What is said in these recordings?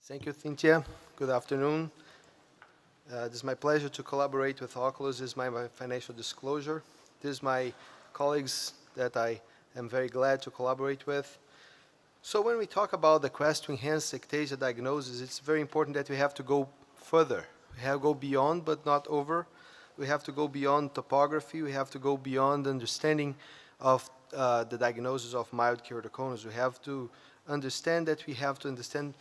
Thank you, Cynthia. Good afternoon. It is my pleasure to collaborate with OCULUS. This is my financial disclosure. This is my colleagues that I am very glad to collaborate with. So when we talk about the quest to enhance ectasia diagnosis, it's very important that we have to go further. We have to go beyond, but not over. We have to go beyond topography. We have to go beyond understanding of the diagnosis of mild keratoconus. We have to understand that we have to understand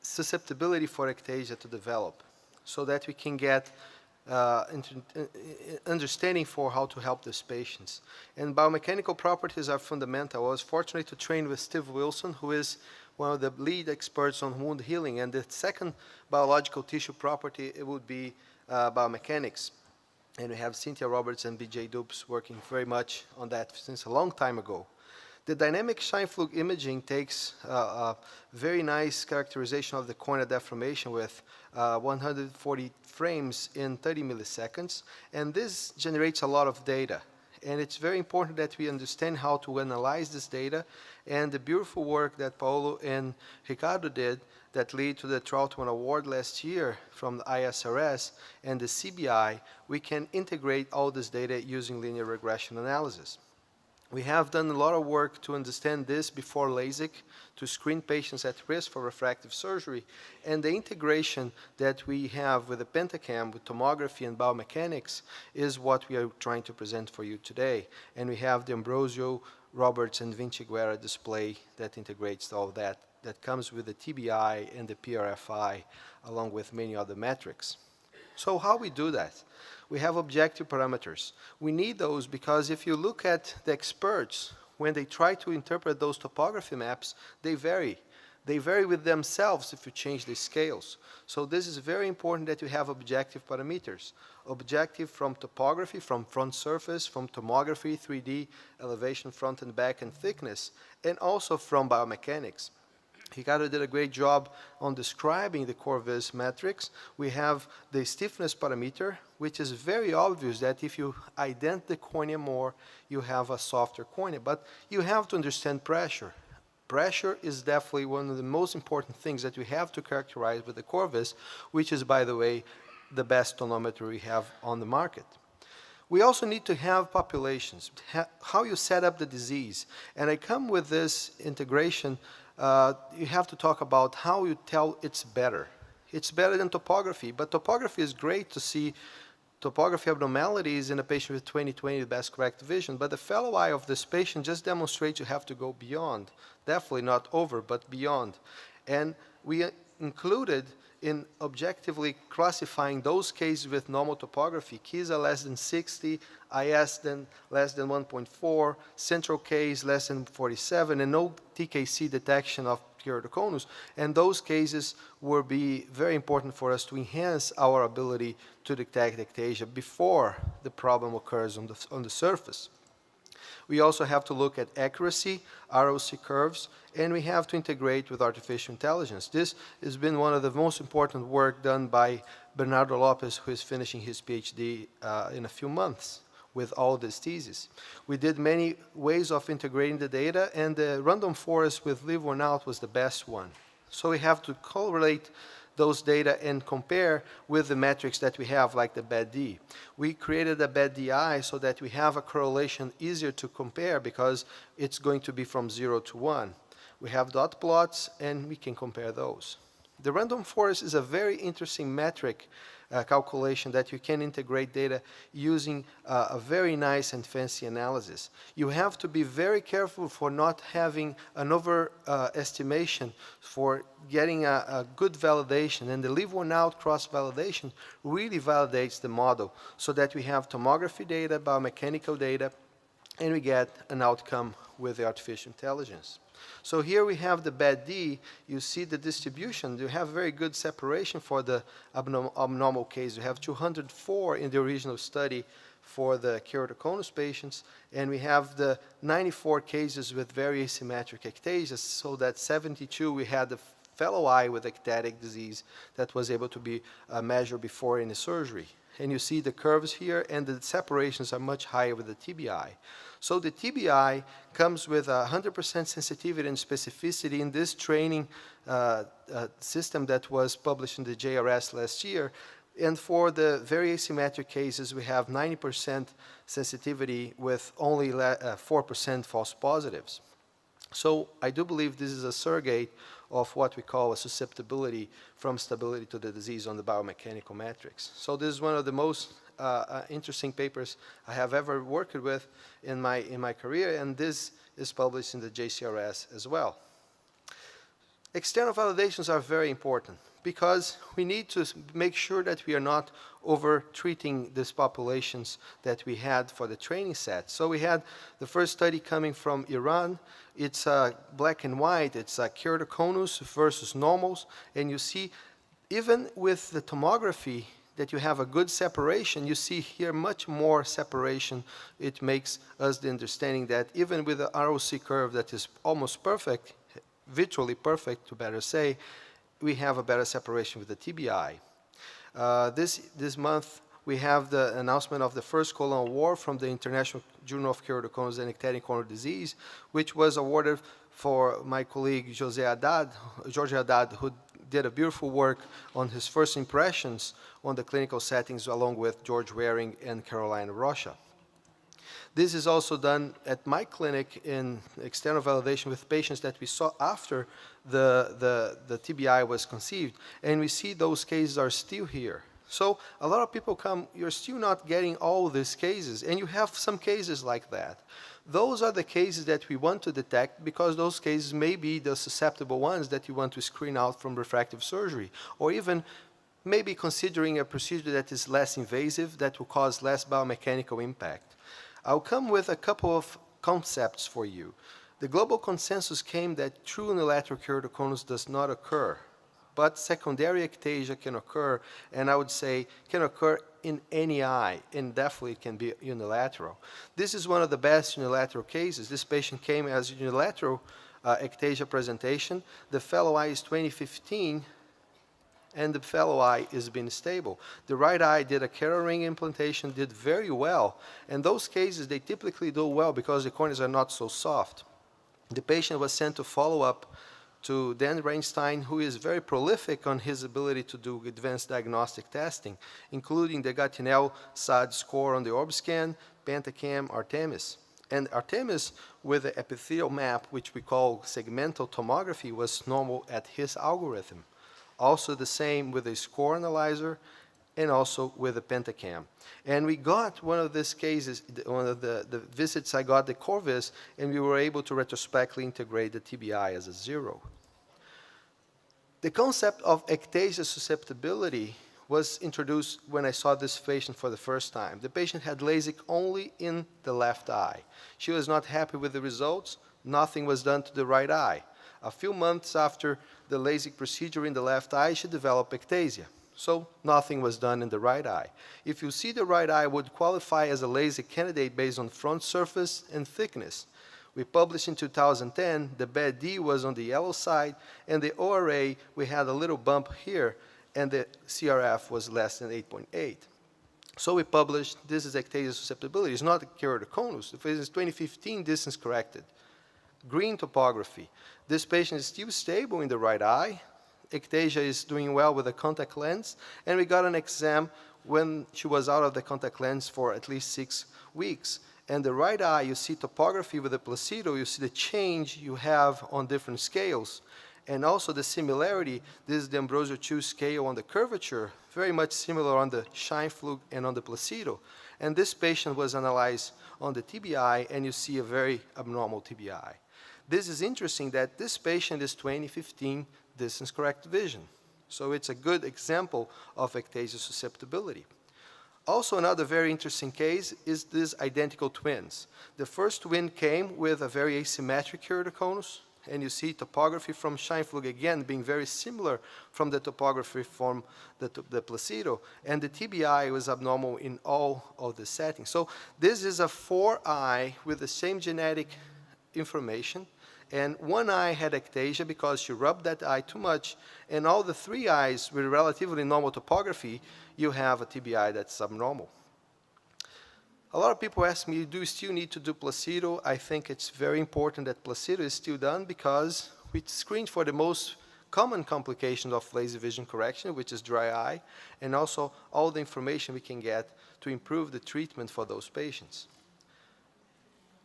susceptibility for ectasia to develop so that we can get understanding for how to help these patients. And biomechanical properties are fundamental. I was fortunate to train with Steve Wilson, who is one of the lead experts on wound healing. And the second biological tissue property, it would be biomechanics. And we have Cynthia Roberts and BJ Dupes working very much on that since a long time ago. The dynamic Scheimpflug imaging takes a very nice characterization of the cornea deformation with 140 frames in 30 milliseconds, and this generates a lot of data. And it's very important that we understand how to analyze this data, and the beautiful work that Paulo and Ricardo did that led to the Troutman Award last year from the ISRS and the CBI, we can integrate all this data using linear regression analysis. We have done a lot of work to understand this before LASIK to screen patients at risk for refractive surgery, and the integration that we have with the Pentacam, with tomography and biomechanics, is what we are trying to present for you today. And we have the Ambrósio, Roberts, and Vinci Guerra display that integrates all that comes with the TBI and the PRFI, along with many other metrics. So how we do that? We have objective parameters. We need those because if you look at the experts, when they try to interpret those topography maps, they vary. They vary with themselves if you change the scales. So this is very important that you have objective parameters. Objective from topography, from front surface, from tomography, 3D, elevation, front and back, and thickness, and also from biomechanics. Ricardo did a great job on describing the Corvis metrics. We have the stiffness parameter, which is very obvious that if you ident the cornea more, you have a softer cornea. But you have to understand pressure. Pressure is definitely one of the most important things that we have to characterize with the Corvis, which is, by the way, the best tonometer we have on the market. We also need to have populations, how you set up the disease. And I come with this integration. You have to talk about how you tell it's better. It's better than topography, but topography is great to see topography abnormalities in a patient with 20/20 best correct vision, but the fellow eye of this patient just demonstrates you have to go beyond. Definitely not over, but beyond. And we included in objectively classifying those cases with normal topography, KISA less than 60, IS less than 1.4, central case less than 47, and no TKC detection of keratoconus. And those cases will be very important for us to enhance our ability to detect ectasia before the problem occurs on the surface. We also have to look at accuracy, ROC curves, and we have to integrate with artificial intelligence. This has been one of the most important work done by Bernardo Lopes, who is finishing his PhD in a few months with all this thesis. We did many ways of integrating the data, and the random forest with live one out was the best one. So we have to correlate those data and compare with the metrics that we have, like the BAD-D. We created a BAD-DI so that we have a correlation easier to compare because it's going to be from 0 to 1. We have dot plots, and we can compare those. The random forest is a very interesting metric calculation that you can integrate data using a very nice and fancy analysis. You have to be very careful for not having an overestimation for getting a good validation, and the leave one out cross validation really validates the model so that we have tomography data, biomechanical data, and we get an outcome with the artificial intelligence. So here we have the BAD-D. You see the distribution. You have very good separation for the abnormal case. You have 204 in the original study for the keratoconus patients, and we have the 94 cases with very asymmetric ectasias, so that 72 we had the fellow eye with ectatic disease that was able to be measured before any surgery. And you see the curves here, and the separations are much higher with the TBI. So the TBI comes with 100% sensitivity and specificity in this training system that was published in the JRS last year. And for the very asymmetric cases, we have 90% sensitivity with only 4% false positives. So I do believe this is a surrogate of what we call a susceptibility from stability to the disease on the biomechanical metrics. So this is one of the most interesting papers I have ever worked with in my career, and this is published in the JCRS as well. External validations are very important because we need to make sure that we are not over-treating these populations that we had for the training set. So we had the first study coming from Iran. It's black and white. It's keratoconus versus normals. And you see, even with the tomography, that you have a good separation, you see here much more separation. It makes us the understanding that even with the ROC curve that is almost perfect, virtually perfect to better say, we have a better separation with the TBI. This month, we have the announcement of the first colon award from the International Journal of Keratoconus and Ectatic Corneal Disease, which was awarded for my colleague George Haddad, who did a beautiful work on his first impressions on the clinical settings, along with George Waring and Caroline Rocha. This is also done at my clinic in external validation with patients that we saw after the TBI was conceived. And we see those cases are still here. So a lot of people come, you're still not getting all these cases, and you have some cases like that. Those are the cases that we want to detect because those cases may be the susceptible ones that you want to screen out from refractive surgery, or even maybe considering a procedure that is less invasive, that will cause less biomechanical impact. I'll come with a couple of concepts for you. The global consensus came that true unilateral keratoconus does not occur, but secondary ectasia can occur, and I would say can occur in any eye, and definitely can be unilateral. This is one of the best unilateral cases. This patient came as unilateral ectasia presentation. The fellow eye is 2015, and the fellow eye is being stable. The right eye did a Carroll ring implantation, did very well, and those cases, they typically do well because the corneas are not so soft. The patient was sent to follow up to Dan Reinstein, who is very prolific on his ability to do advanced diagnostic testing, including the Gatinel SAD score on the Orbscan, Pentacam, Artemis. And Artemis, with the epithelial map, which we call segmental tomography, was normal at his algorithm. Also the same with the score analyzer, and also with the Pentacam. And we got one of these cases, one of the visits I got the Corvis, and we were able to retrospectively integrate the TBI as a 0. The concept of ectasia susceptibility was introduced when I saw this patient for the first time. The patient had LASIK only in the left eye. She was not happy with the results. Nothing was done to the right eye. A few months after the LASIK procedure in the left eye, she developed ectasia. So nothing was done in the right eye. If you see the right eye would qualify as a LASIK candidate based on front surface and thickness. We published in 2010, the BED was on the yellow side, and the ORA, we had a little bump here, and the CRF was less than 8.8. So we published, this is ectasia susceptibility. It's not keratoconus. The phase is 2015 distance corrected. Green topography. This patient is still stable in the right eye. Ectasia is doing well with a contact lens, and we got an exam when she was out of the contact lens for at least 6 weeks. And the right eye, you see topography with the placido, you see the change you have on different scales. And also the similarity, this is the Ambrósio 2 scale on the curvature, very much similar on the Scheimpflug and on the placido. And this patient was analyzed on the TBI, and you see a very abnormal TBI. This is interesting that this patient is 2015 distance correct vision. So it's a good example of ectasia susceptibility. Also, another very interesting case is these identical twins. The first twin came with a very asymmetric keratoconus, and you see topography from Scheimpflug again being very similar from the topography from the placido, and the TBI was abnormal in all of the settings. So this is a 4-eye with the same genetic information, and one eye had ectasia because she rubbed that eye too much, and all the 3 eyes with relatively normal topography, you have a TBI that's abnormal. A lot of people ask me, do you still need to do placido? I think it's very important that placido is still done because we screened for the most common complication of laser vision correction, which is dry eye, and also all the information we can get to improve the treatment for those patients.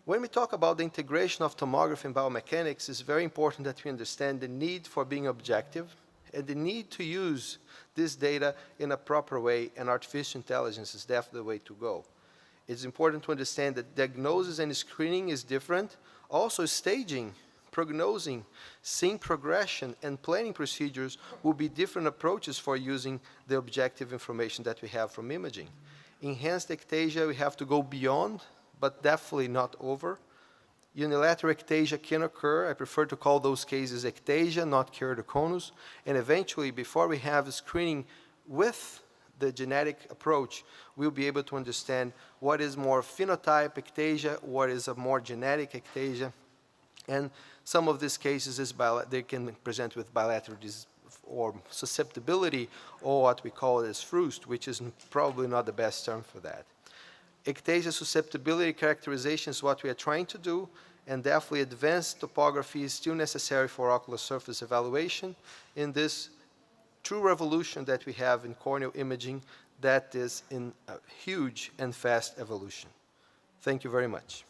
When we talk about the integration of tomography and biomechanics, it's very important that we understand the need for being objective and the need to use this data in a proper way, and artificial intelligence is definitely the way to go. It's important to understand that diagnosis and screening is different. Also, staging, prognosing, seeing progression, and planning procedures will be different approaches for using the objective information that we have from imaging. Enhanced ectasia, we have to go beyond, but definitely not over. Unilateral ectasia can occur. I prefer to call those cases ectasia, not keratoconus. And eventually, before we have screening with the genetic approach, we'll be able to understand what is more phenotype ectasia, what is a more genetic ectasia. And some of these cases, they can present with bilateral disease or susceptibility, or what we call as FRUST, which is probably not the best term for that. Ectasia susceptibility characterization is what we are trying to do, and definitely advanced topography is still necessary for ocular surface evaluation in this true revolution that we have in corneal imaging that is in a huge and fast evolution. Thank you very much.